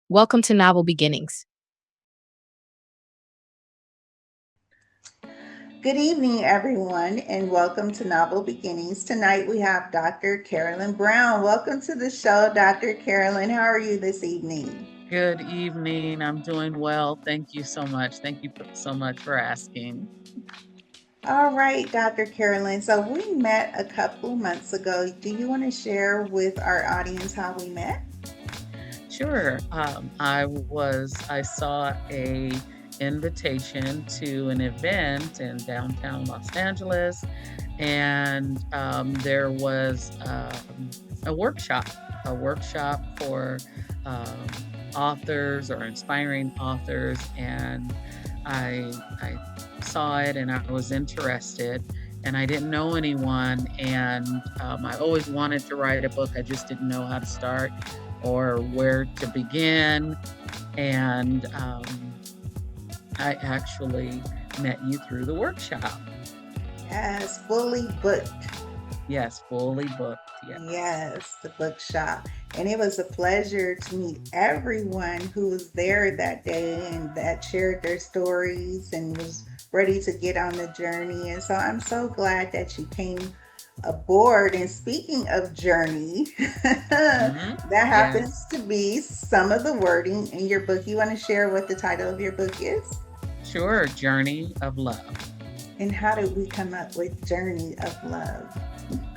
Welcome to Novel Beginnings. Good evening, everyone, and welcome to Novel Beginnings. Tonight we have Dr. Carolyn Brown. Welcome to the show, Dr. Carolyn. How are you this evening? Good evening. I'm doing well. Thank you so much. Thank you so much for asking. All right, Dr. Carolyn. So we met a couple of months ago. Do you want to share with our audience how we met? Sure. I saw a invitation to an event in downtown Los Angeles, and there was a workshop for um, authors or inspiring authors, and I saw it and I was interested. And I didn't know anyone, and I always wanted to write a book. I just didn't know how to start or where to begin. And I actually met you through the workshop. Yes, fully booked. Yes, fully booked. Yes. Yes, the bookshop. And it was a pleasure to meet everyone who was there that day and that shared their stories and was ready to get on the journey. And so I'm so glad that you came aboard. And speaking of journey, Hmm. that Yes. happens to be some of the wording in your book. You want to share what the title of your book is? Sure. Journey of Love. And how did we come up with Journey of Love?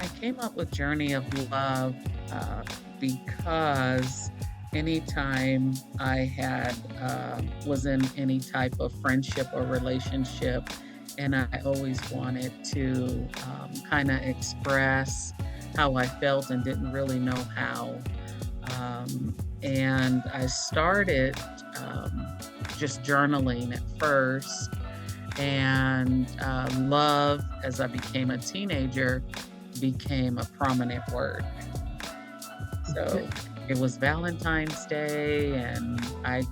I came up with Journey of Love uh, because anytime I had was in any type of friendship or relationship, and I always wanted to kind of express how I felt and didn't really know how. And I started just journaling at first, and love, as I became a teenager, became a prominent word. So it was Valentine's Day, and I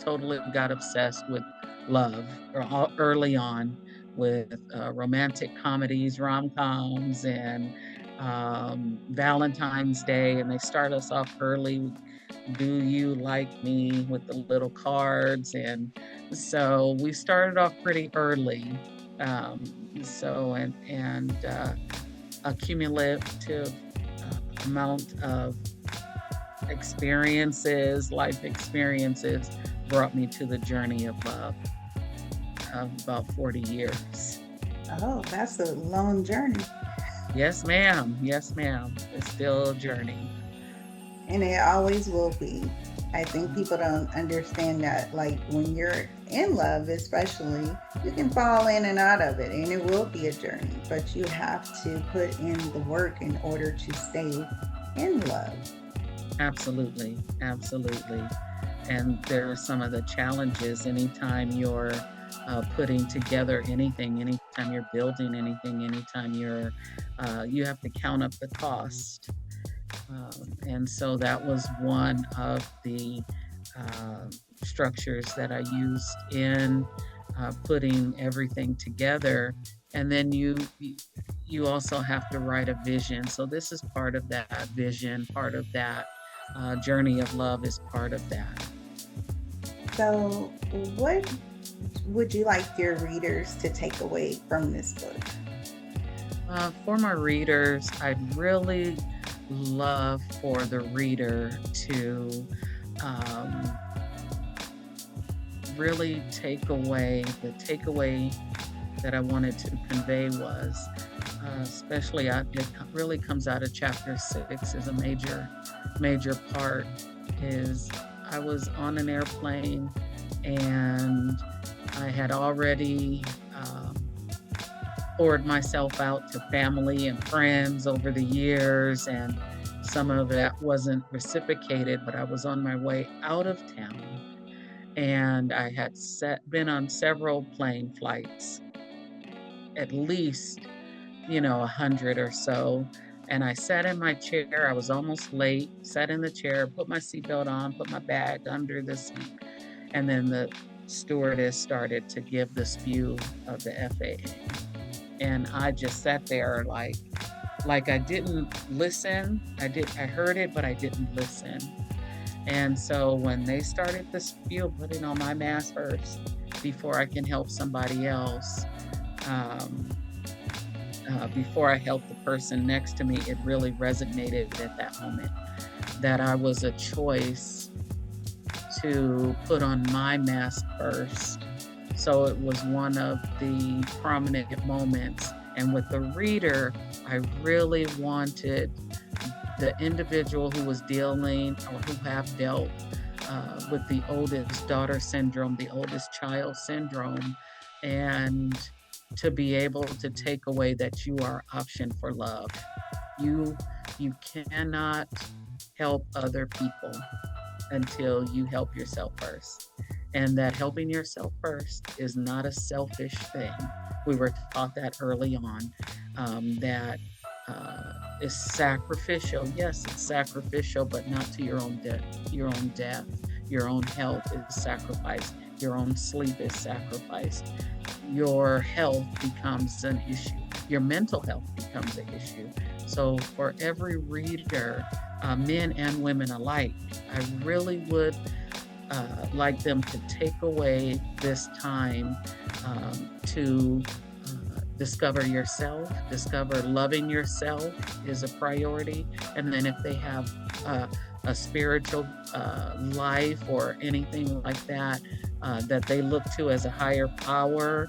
totally got obsessed with love early on with romantic comedies, rom coms, and Valentine's Day. And they start us off early. Do you like me with the little cards? And so we started off pretty early. And a cumulative amount of life experiences, brought me to the journey of love of about 40 years. Oh, that's a long journey. Yes, ma'am. Yes, ma'am. It's still a journey. And it always will be. I think Mhm. people don't understand that. Like when you're in love, especially, you can fall in and out of it, and it will be a journey. But you have to put in the work in order to stay in love. Absolutely. Absolutely. And there are some of the challenges anytime you're putting together anything, anytime you're building anything, anytime you have to count up the cost. And so that was one of the uh, structures that I used in putting everything together. And then you also have to write a vision. So this is part of that vision, part of that journey of love is part of that. So, what would you like your readers to take away from this book? For my readers, I'd really love for the reader to um, really the takeaway that I wanted to convey was, especially it really comes out of chapter 6 is a major part is I was on an airplane, and I had already poured myself out to family and friends over the years, and some of that wasn't reciprocated, but I was on my way out of town, and I had been on several plane flights, at least 100 or so. And I sat in my chair. I was almost late. Sat in the chair, put my seatbelt on, put my bag under the seat, and then the stewardess started to give the spew of the FAA, and I just sat there like I didn't listen. I heard it, but I didn't listen. And so when they started this spiel, putting on my mask first before I can help somebody else, um, before I help the person next to me, it really resonated at that moment that I was a choice to put on my mask first. So it was one of the prominent moments. And with the reader, I really wanted the individual who was dealing or who have dealt with the oldest daughter syndrome, the oldest child syndrome, and to be able to take away that you are option for love. You you cannot help other people until you help yourself first. And that helping yourself first is not a selfish thing. We were taught that early on, that is sacrificial. Yes, it's sacrificial, but not to your own death. Your own death, your own health is sacrificed. Your own sleep is sacrificed. Your health becomes an issue. Your mental health becomes an issue. So for every reader, men and women alike, I really would like them to take away this time to discover yourself, discover loving yourself is a priority. And then if they have a spiritual life or anything like that, that they look to as a higher power,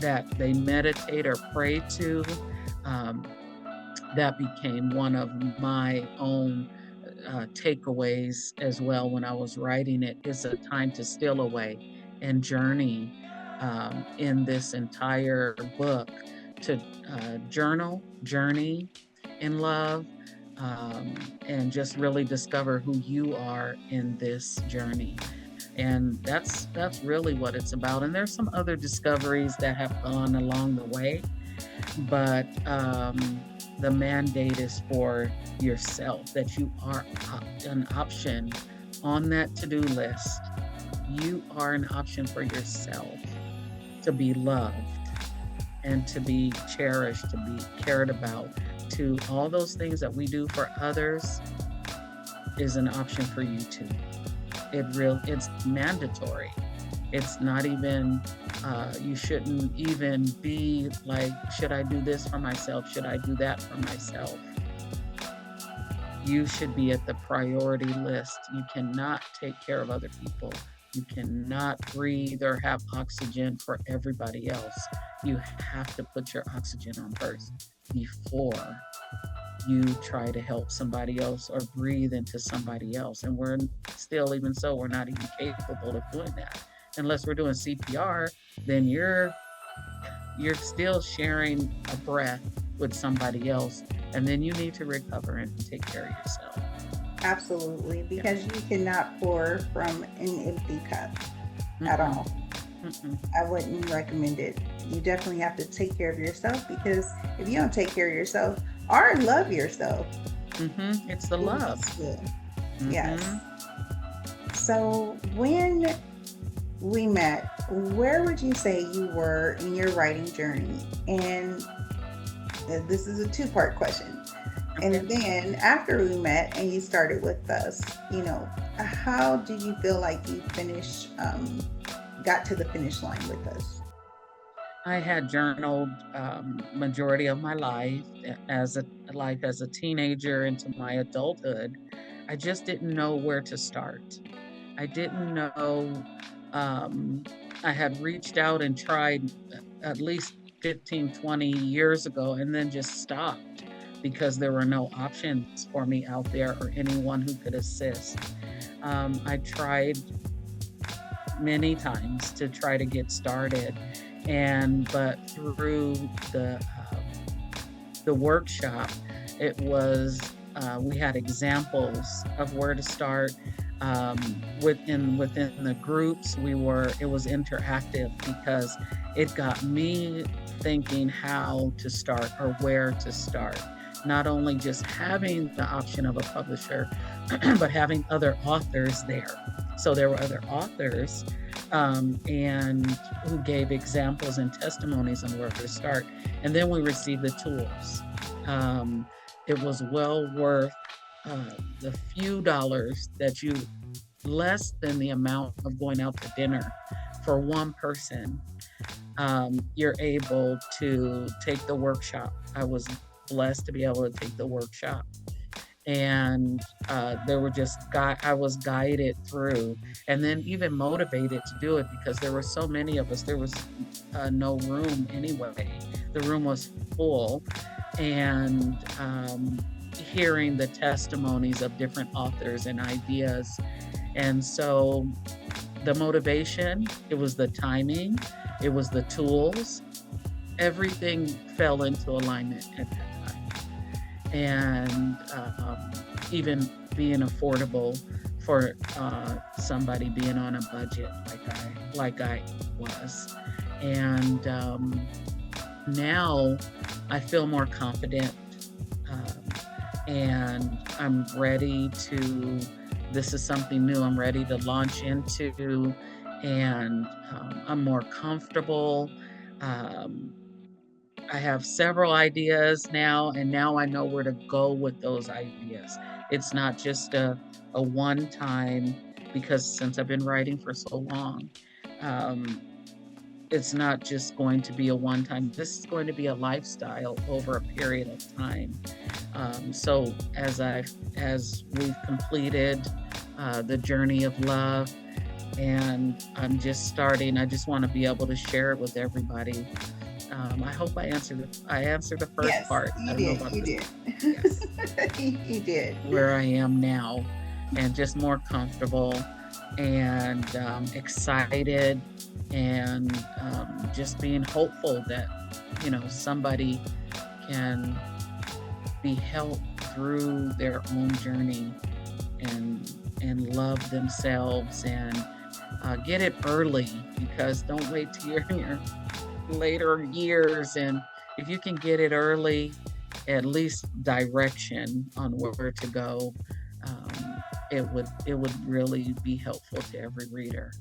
that they meditate or pray to, um, that became one of my own takeaways as well when I was writing it. It's a time to steal away and journey in this entire book to journey in love, and just really discover who you are in this journey. And that's really what it's about. And there's some other discoveries that have gone along the way, but the mandate is for yourself, that you are an option on that to-do list. You are an option for yourself to be loved and to be cherished, to be cared about, to all those things that we do for others is an option for you too. It's mandatory. It's not even, you shouldn't even be like, should I do this for myself? Should I do that for myself? You should be at the priority list. You cannot take care of other people. You cannot breathe or have oxygen for everybody else. You have to put your oxygen on first before you try to help somebody else or breathe into somebody else. And we're still, even so, we're not even capable of doing that. Unless we're doing CPR, then you're still sharing a breath with somebody else, and then you need to recover and take care of yourself. Absolutely, Yeah. because you cannot pour from an empty cup at Mm-mm, all. mm-mm, I wouldn't recommend it. You definitely have to take care of yourself, because if you don't take care of yourself or love yourself, It's the love. it's good. Yes. Mm-hmm. So when we met, where would you say you were in your writing journey? And this is a two-part question. Okay. And then after we met and you started with us, how do you feel like you got to the finish line with us? I had journaled majority of my life as a teenager into my adulthood. I just didn't know where to start. I didn't know. Um, I had reached out and tried at least 15, 20 years ago and then just stopped because there were no options for me out there or anyone who could assist. I tried many times to try to get started, but through the workshop, it was we had examples of where to start. Within the groups, it was interactive because it got me thinking how to start or where to start. Not only just having the option of a publisher, but having other authors there. So there were other authors, and who gave examples and testimonies on where to start. And then we received the tools. It was well worth uh, the few dollars that you, less than the amount of going out to dinner for one person, you're able to take the workshop. I was blessed to be able to take the workshop, and there were just I was guided through, and then even motivated to do it because there were so many of us. There was no room anyway. The room was full, and hearing the testimonies of different authors and ideas, and so the motivation, it was the timing, it was the tools, everything fell into alignment at that time. And even being affordable for somebody being on a budget like I was. And now I feel more confident, and I'm ready to, this is something new I'm ready to launch into, and I'm more comfortable. Um, I have several ideas now, and now I know where to go with those ideas. It's not just a one time, because since I've been writing for so long, um, it's not just going to be a one time. This is going to be a lifestyle over a period of time. So as we've completed the journey of love, and I'm just starting, I just want to be able to share it with everybody. I hope I answered the first Yes, part. I you don't know did. about You this. did. Yes, You did. where I am now, and just more comfortable, and excited, and just being hopeful that somebody can be helped through their own journey, and love themselves, and get it early, because don't wait till you're in your later years. And if you can get it early, at least direction on where to go, it would really be helpful to every reader.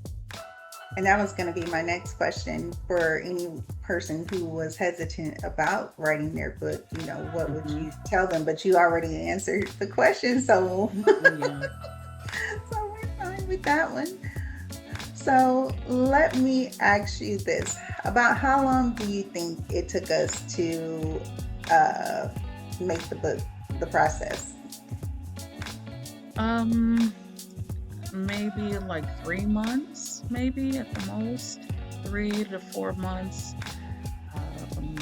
And that was going to be my next question for any person who was hesitant about writing their book. What would Hmm. you tell them? But you already answered the question, so Oh yeah. so we're fine with that one. So let me ask you this: about how long do you think it took us to uh, make the book, the process? Um, Maybe like 3 months, maybe at the most, 3 to 4 months. Um,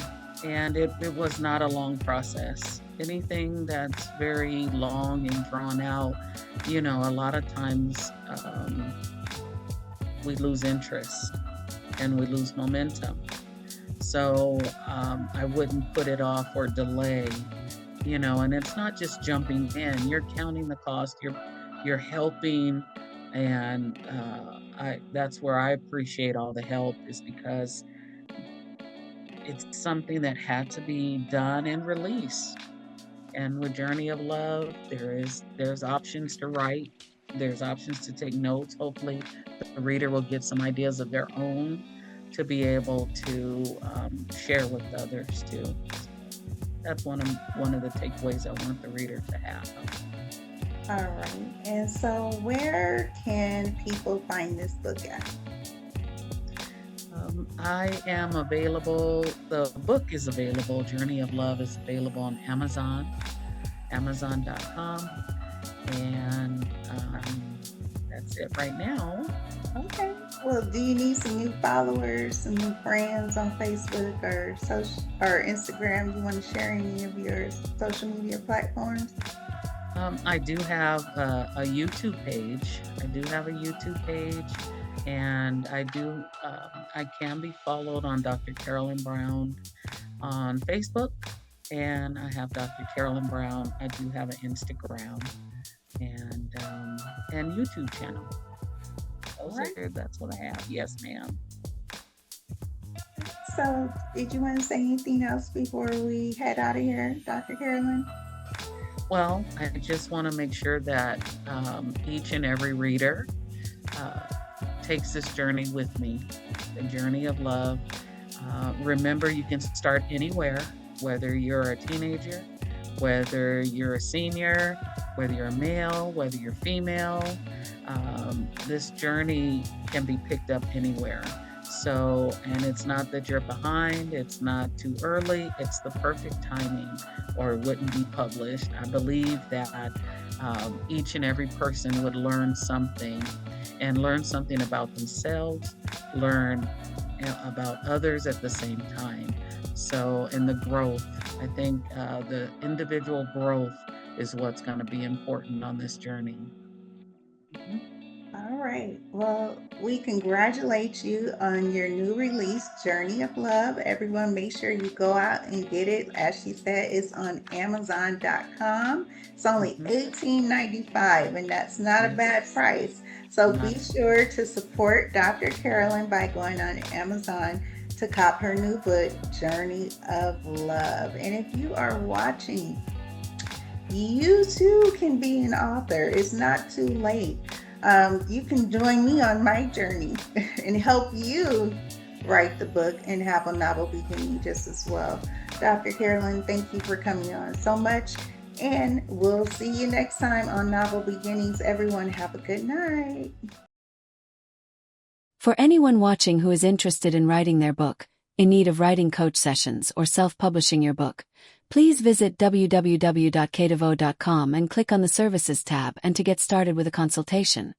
and it was not a long process. Anything that's very long and drawn out, a lot of times we lose interest and we lose momentum. So I wouldn't put it off or delay, and it's not just jumping in. You're counting the cost. You're helping, and I that's where I appreciate all the help, is because it's something that had to be done and released. And with Journey of Love, there's options to write, there's options to take notes. Hopefully, the reader will get some ideas of their own to be able to share with others too. That's one of the takeaways I want the reader to have. All right. And so, where can people find this book at? I am available. The book is available. Journey of Love is available on Amazon, Amazon.com, and that's it right now. Okay. Well, do you need some new followers, some new friends on Facebook or Instagram? You want to share any of your social media platforms? I do have a YouTube page. And I can be followed on Dr. Carolyn Brown on Facebook, and I have Dr. Carolyn Brown. I do have an Instagram and YouTube channel. All right. That's what I have. Yes, ma'am. So, did you want to say anything else before we head out of here, Dr. Carolyn? Well, I just want to make sure that each and every reader uh, takes this journey with me, the journey of love. Remember, you can start anywhere, whether you're a teenager, whether you're a senior, whether you're male, whether you're female. This journey can be picked up anywhere. So, and it's not that you're behind, it's not too early, it's the perfect timing, or it wouldn't be published. I believe that each and every person would learn something, and learn something about themselves, learn about others at the same time. So, in the growth, I think the individual growth is what's going to be important on this journey. Mhm. All right. Well, we congratulate you on your new release, Journey of Love. Everyone, make sure you go out and get it. As she said, it's on Amazon.com. It's only Mhm. $18.95, and that's not a bad Yes. price. So be Not. sure to support Dr. Carolyn by going on Amazon to cop her new book, Journey of Love. And if you are watching, you too can be an author. It's not too late. You can join me on my journey and help you write the book and have a novel beginning just as well. Dr. Carolyn, thank you for coming on so much. And we'll see you next time on Novel Beginnings. Everyone, have a good night. For anyone watching who is interested in writing their book, in need of writing coach sessions, or self-publishing your book, please visit www.kdevoe.com and click on the Services tab and to get started with a consultation.